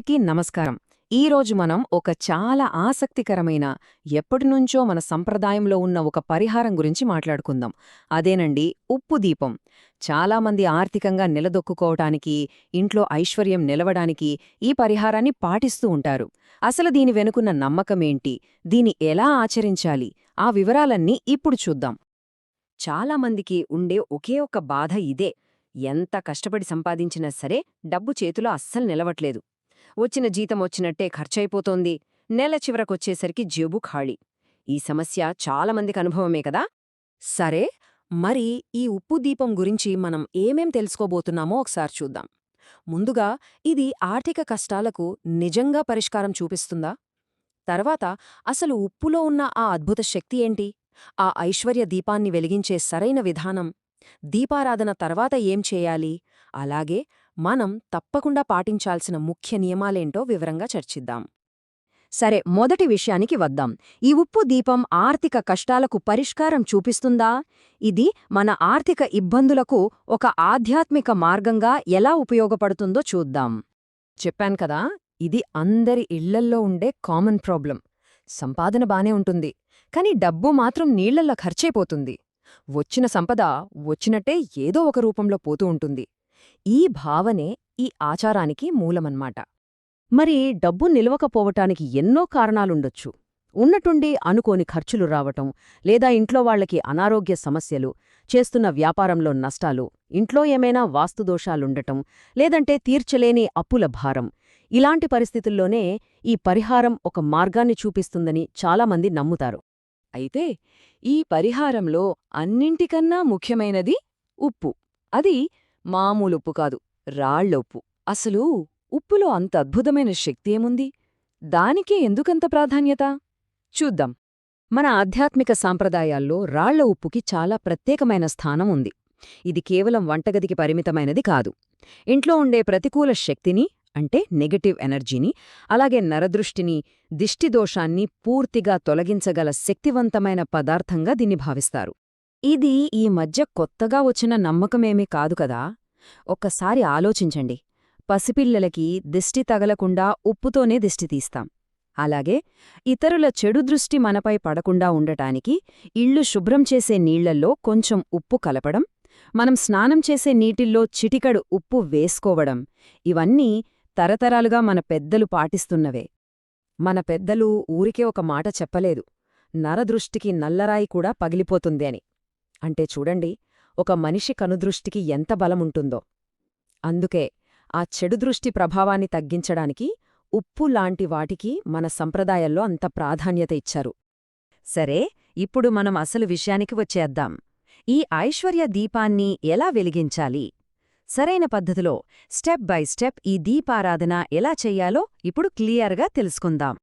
అందరికీ నమస్కారం. ఈరోజు మనం ఒక చాలా ఆసక్తికరమైన, ఎప్పటినుంచో మన సంప్రదాయంలో ఉన్న ఒక పరిహారం గురించి మాట్లాడుకుందాం. అదేనండి ఉప్పు దీపం. చాలామంది ఆర్థికంగా నిలదొక్కుకోవటానికి, ఇంట్లో ఐశ్వర్యం నిలవడానికి ఈ పరిహారాన్ని పాటిస్తూ ఉంటారు. అసలు దీని వెనుకున్న నమ్మకమేంటి, దీని ఎలా ఆచరించాలి, ఆ వివరాలన్నీ ఇప్పుడు చూద్దాం. చాలామందికి ఉండే ఒకే ఒక్క బాధ ఇదే. ఎంత కష్టపడి సంపాదించినా సరే డబ్బు చేతిలో అస్సలు నిలవట్లేదు. వచ్చిన జీతం వచ్చినట్టే ఖర్చయిపోతోంది. నెల చివరకొచ్చేసరికి జేబు ఖాళీ. ఈ సమస్య చాలామందికి అనుభవమే కదా. సరే, మరి ఈ ఉప్పు దీపం గురించి మనం ఏమేం తెలుసుకోబోతున్నామో ఒకసారి చూద్దాం. ముందుగా, ఇది ఆర్థిక కష్టాలకు నిజంగా పరిష్కారం చూపిస్తుందా? తర్వాత, అసలు ఉప్పులో ఉన్న ఆ అద్భుత శక్తి ఏంటి? ఆ ఐశ్వర్య దీపాన్ని వెలిగించే సరైన విధానం, దీపారాధన తర్వాత ఏం చేయాలి, అలాగే మనం తప్పకుండా పాటించాల్సిన ముఖ్య నియమాలేంటో వివరంగా చర్చిద్దాం. సరే, మొదటి విషయానికి వద్దాం. ఈ ఉప్పు దీపం ఆర్థిక కష్టాలకు పరిష్కారం చూపిస్తుందా? ఇది మన ఆర్థిక ఇబ్బందులకు ఒక ఆధ్యాత్మిక మార్గంగా ఎలా ఉపయోగపడుతుందో చూద్దాం. చెప్పాను కదా, ఇది అందరి ఇళ్లల్లో ఉండే కామన్ ప్రాబ్లం. సంపాదన బానే ఉంటుంది, కాని డబ్బు మాత్రం నీళ్లల్లో ఖర్చైపోతుంది. వచ్చిన సంపద వచ్చినట్టే ఏదో ఒక రూపంలో పోతూ ఉంటుంది. ఈ భావనే ఈ ఆచారానికి మూలమన్మాట. మరి డబ్బు నిలవకపోవటానికి ఎన్నో కారణాలుండొచ్చు. ఉన్నట్టుండి అనుకోని ఖర్చులు రావటం, లేదా ఇంట్లో వాళ్లకి అనారోగ్య సమస్యలు, చేస్తున్న వ్యాపారంలో నష్టాలు, ఇంట్లో ఏమైనా వాస్తుదోషాలుండటం, లేదంటే తీర్చలేని అప్పుల భారం. ఇలాంటి పరిస్థితుల్లోనే ఈ పరిహారం ఒక మార్గాన్ని చూపిస్తుందని చాలామంది నమ్ముతారు. అయితే ఈ పరిహారంలో అన్నింటికన్నా ముఖ్యమైనది ఉప్పు. అది మామూలుప్పు కాదు, రాళ్లొప్పు. అసలు ఉప్పులో అంత అద్భుతమైన శక్తి ఏముంది? దానికే ఎందుకంత ప్రాధాన్యత? చూద్దాం. మన ఆధ్యాత్మిక సాంప్రదాయాల్లో రాళ్ల ఉప్పుకి చాలా ప్రత్యేకమైన స్థానం ఉంది. ఇది కేవలం వంటగదికి పరిమితమైనది కాదు. ఇంట్లో ఉండే ప్రతికూల శక్తిని, అంటే నెగటివ్ ఎనర్జీని, అలాగే నరదృష్టిని, దిష్టిదోషాన్ని పూర్తిగా తొలగించగల శక్తివంతమైన పదార్థంగా దీన్ని భావిస్తారు. ఇది ఈ మధ్య కొత్తగా వచ్చిన నమ్మకమేమీ కాదు కదా. ఒక్కసారి ఆలోచించండి. పసిపిల్లలకి దిష్టి తగలకుండా ఉప్పుతోనే దిష్టి తీస్తాం. అలాగే ఇతరుల చెడు దృష్టి మనపై పడకుండా ఉండటానికి ఇళ్లు శుభ్రం చేసే నీళ్లల్లో కొంచెం ఉప్పు కలపడం, మనం స్నానం చేసే నీటిల్లో చిటికడు ఉప్పు వేసుకోవడం, ఇవన్నీ తరతరాలుగా మన పెద్దలు పాటిస్తున్నవే. మన పెద్దలు ఊరికే ఒక మాట చెప్పలేదు, నరదృష్టికి నల్లరాయి కూడా పగిలిపోతుంది అని. అంటే చూడండి, ఒక మనిషి కనుదృష్టికి ఎంత బలముంటుందో. అందుకే ఆ చెడు దృష్టి ప్రభావాన్ని తగ్గించడానికి ఉప్పు లాంటి వాటికి మన సంప్రదాయాల్లో అంత ప్రాధాన్యత ఇచ్చారు. సరే, ఇప్పుడు మనం అసలు విషయానికి వచ్చేద్దాం. ఈ ఐశ్వర్య దీపాన్ని ఎలా వెలిగించాలి? సరైన పద్ధతిలో స్టెప్ బై స్టెప్ ఈ దీపారాధన ఎలా చెయ్యాలో ఇప్పుడు క్లియర్గా తెలుసుకుందాం.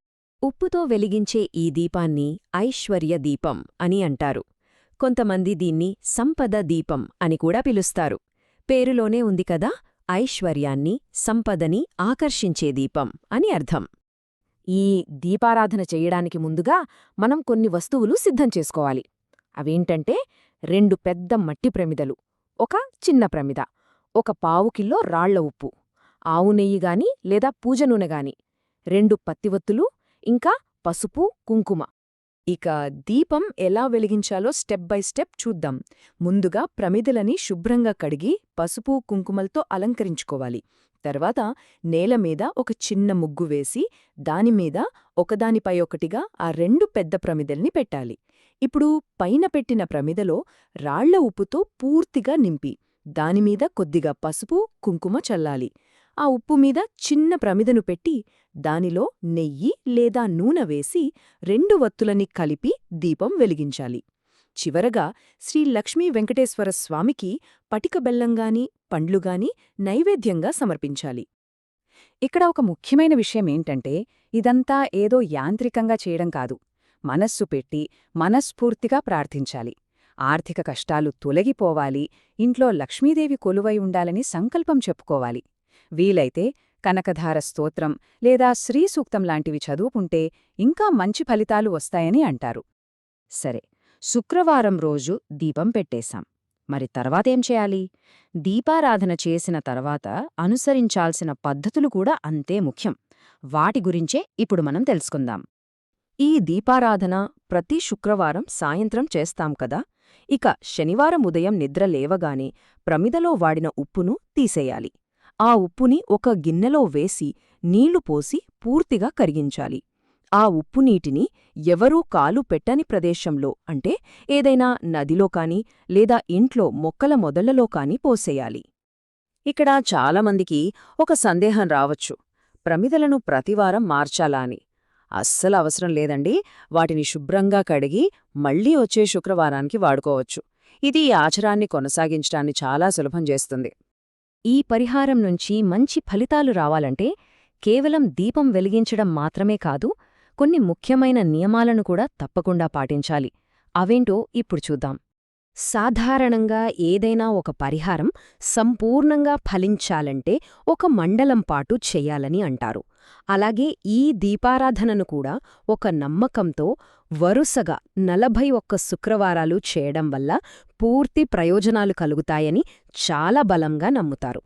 ఉప్పుతో వెలిగించే ఈ దీపాన్ని ఐశ్వర్య దీపం అని అంటారు. కొంతమంది దీన్ని సంపద దీపం అని కూడా పిలుస్తారు. పేరులోనే ఉంది కదా, ఐశ్వర్యాన్ని, సంపదని ఆకర్షించే దీపం అని అర్థం. ఈ దీపారాధన చెయ్యడానికి ముందుగా మనం కొన్ని వస్తువులు సిద్ధం చేసుకోవాలి. అవేంటంటే 2 పెద్ద మట్టి ప్రమిదలు, ఒక చిన్న ప్రమిద, 1 పావు కిలో రాళ్ల ఉప్పు, ఆవు నెయ్యిగాని లేదా పూజ నూనెగాని, 2 పత్తివత్తులు, ఇంకా పసుపు, కుంకుమ. ఇక దీపం ఎలా వెలిగించాలో స్టెప్ బై స్టెప్ చూద్దాం. ముందుగా ప్రమిదలని శుభ్రంగా కడిగి పసుపు, కుంకుమలతో అలంకరించుకోవాలి. తర్వాత నేలమీద ఒక చిన్న ముగ్గు వేసి దానిమీద ఒకదానిపై ఒకటిగా ఆ 2 పెద్ద ప్రమిదల్ని పెట్టాలి. ఇప్పుడు పైన పెట్టిన ప్రమిదలో రాళ్ల ఉప్పుతో పూర్తిగా నింపి దానిమీద కొద్దిగా పసుపు, కుంకుమ చల్లాలి. ఆ ఉప్పు మీద చిన్న ప్రమిదను పెట్టి దానిలో నెయ్యి లేదా నూనె వేసి 2 వత్తులని కలిపి దీపం వెలిగించాలి. చివరగా శ్రీ లక్ష్మీ వెంకటేశ్వర స్వామికి పటిక బెల్లంగాని, పండ్లుగాని నైవేద్యంగా సమర్పించాలి. ఇక్కడ ఒక ముఖ్యమైన విషయమేంటంటే, ఇదంతా ఏదో యాంత్రికంగా చేయడం కాదు. మనస్సు పెట్టి మనస్ఫూర్తిగా ప్రార్థించాలి. ఆర్థిక కష్టాలు తొలగిపోవాలి, ఇంట్లో లక్ష్మీదేవి కొలువై ఉండాలని సంకల్పం చెప్పుకోవాలి. వీలైతే కనకధార స్తోత్రం లేదా శ్రీసూక్తం లాంటివి చదువుకుంటే ఇంకా మంచి ఫలితాలు వస్తాయని అంటారు. సరే, శుక్రవారం రోజు దీపం పెట్టేశాం. మరి తర్వాతేం చేయాలి? దీపారాధన చేసిన తర్వాత అనుసరించాల్సిన పద్ధతులు కూడా అంతే ముఖ్యం. వాటి గురించే ఇప్పుడు మనం తెలుసుకుందాం. ఈ దీపారాధన ప్రతి శుక్రవారం సాయంత్రం చేస్తాం కదా. ఇక శనివారం ఉదయం నిద్ర లేవగానే ప్రమిదలో వాడిన ఉప్పును తీసేయాలి. ఆ ఉప్పుని ఒక గిన్నెలో వేసి నీళ్లు పోసి పూర్తిగా కరిగించాలి. ఆ ఉప్పు నీటిని ఎవరూ కాలు పెట్టని ప్రదేశంలో, అంటే ఏదైనా నదిలో కాని లేదా ఇంట్లో మొక్కల మొదళ్లలో కాని పోసేయాలి. ఇక్కడ చాలామందికి ఒక సందేహం రావచ్చు, ప్రమిదలను ప్రతివారం మార్చాలా అని. అస్సలు అవసరం లేదండి. వాటిని శుభ్రంగా కడిగి మళ్లీ వచ్చే శుక్రవారానికి వాడుకోవచ్చు. ఇది ఈ ఆచారాన్ని కొనసాగించడాన్ని చాలా సులభం చేస్తుంది. ఈ పరిహారం నుంచి మంచి ఫలితాలు రావాలంటే కేవలం దీపం వెలిగించడం మాత్రమే కాదు, కొన్ని ముఖ్యమైన నియమాలను కూడా తప్పకుండా పాటించాలి. అవేంటో ఇప్పుడు చూద్దాం. సాధారణంగా ఏదైనా ఒక పరిహారం సంపూర్ణంగా ఫలించాలంటే ఒక మండలం పాటు చెయ్యాలని అంటారు. అలాగే ఈ దీపారాధనను కూడా ఒక నమ్మకంతో వరుసగా 41 శుక్రవారాలు చేయడం వల్ల పూర్తి ప్రయోజనాలు కలుగుతాయని చాలా బలంగా నమ్ముతారు.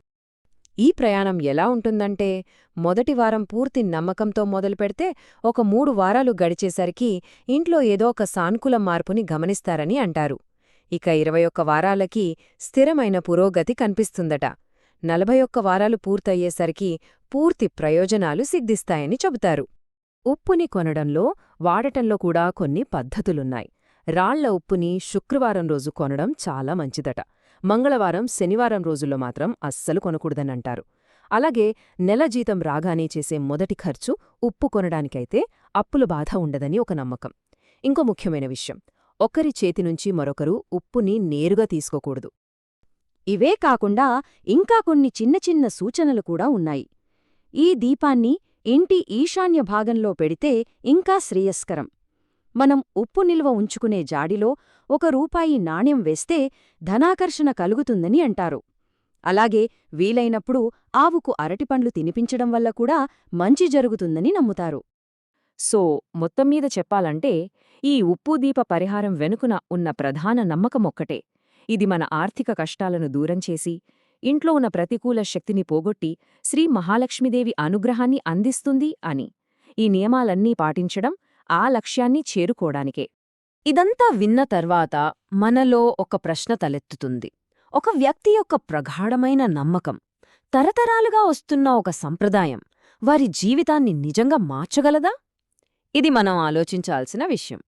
ఈ ప్రయాణం ఎలా ఉంటుందంటే, మొదటి వారం పూర్తి నమ్మకంతో మొదలుపెడితే ఒక 3 వారాలు గడిచేసరికి ఇంట్లో ఏదో ఒక సానుకూల మార్పుని గమనిస్తారని అంటారు. ఇక 21 వారాలకి స్థిరమైన పురోగతి కనిపిస్తుందట. 41 వారాలు పూర్తయ్యేసరికి పూర్తి ప్రయోజనాలు సిద్ధిస్తాయని చెబుతారు. ఉప్పుని కొనడంలో, వాడటంలో కూడా కొన్ని పద్ధతులున్నాయి. రాళ్ల ఉప్పుని శుక్రవారం రోజు కొనడం చాలా మంచిదట. మంగళవారం, శనివారం రోజుల్లో మాత్రం అస్సలు కొనకూడదనంటారు. అలాగే నెల జీతం రాగానే చేసే మొదటి ఖర్చు ఉప్పు కొనడానికైతే అప్పుల బాధ ఉండదని ఒక నమ్మకం. ఇంకో ముఖ్యమైన విషయం, ఒకరి చేతినుంచి మరొకరు ఉప్పుని నేరుగా తీసుకోకూడదు. ఇవే కాకుండా ఇంకా కొన్ని చిన్న చిన్న సూచనలు కూడా ఉన్నాయి. ఈ దీపాన్ని ఇంటి ఈశాన్య భాగంలో పెడితే ఇంకా శ్రేయస్కరం. మనం ఉప్పు నిల్వ ఉంచుకునే జాడిలో ₹1 నాణ్యం వేస్తే ధనాకర్షణ కలుగుతుందని అంటారు. అలాగే వీలైనప్పుడు ఆవుకు అరటిపండ్లు తినిపించడం వల్ల కూడా మంచి జరుగుతుందని నమ్ముతారు. సో మొత్తం మీద చెప్పాలంటే, ఈ ఉప్పు దీప పరిహారం వెనుకున ఉన్న ప్రధాన నమ్మకమొక్కటే. ఇది మన ఆర్థిక కష్టాలను దూరం చేసి, ఇంట్లో ఉన్న ప్రతికూల శక్తిని పోగొట్టి శ్రీ మహాలక్ష్మీదేవి అనుగ్రహాన్ని అందిస్తుంది అని. ఈ నియమాలన్నీ పాటించడం ఆ లక్ష్యాన్ని చేరుకోడానికే. ఇదంతా విన్న తర్వాత మనలో ఒక ప్రశ్న తలెత్తుతుంది. ఒక వ్యక్తి యొక్క ప్రగాఢమైన నమ్మకం, తరతరాలుగా వస్తున్న ఒక సంప్రదాయం వారి జీవితాన్ని నిజంగా మార్చగలదా? ఇది మనం ఆలోచించాల్సిన విషయం.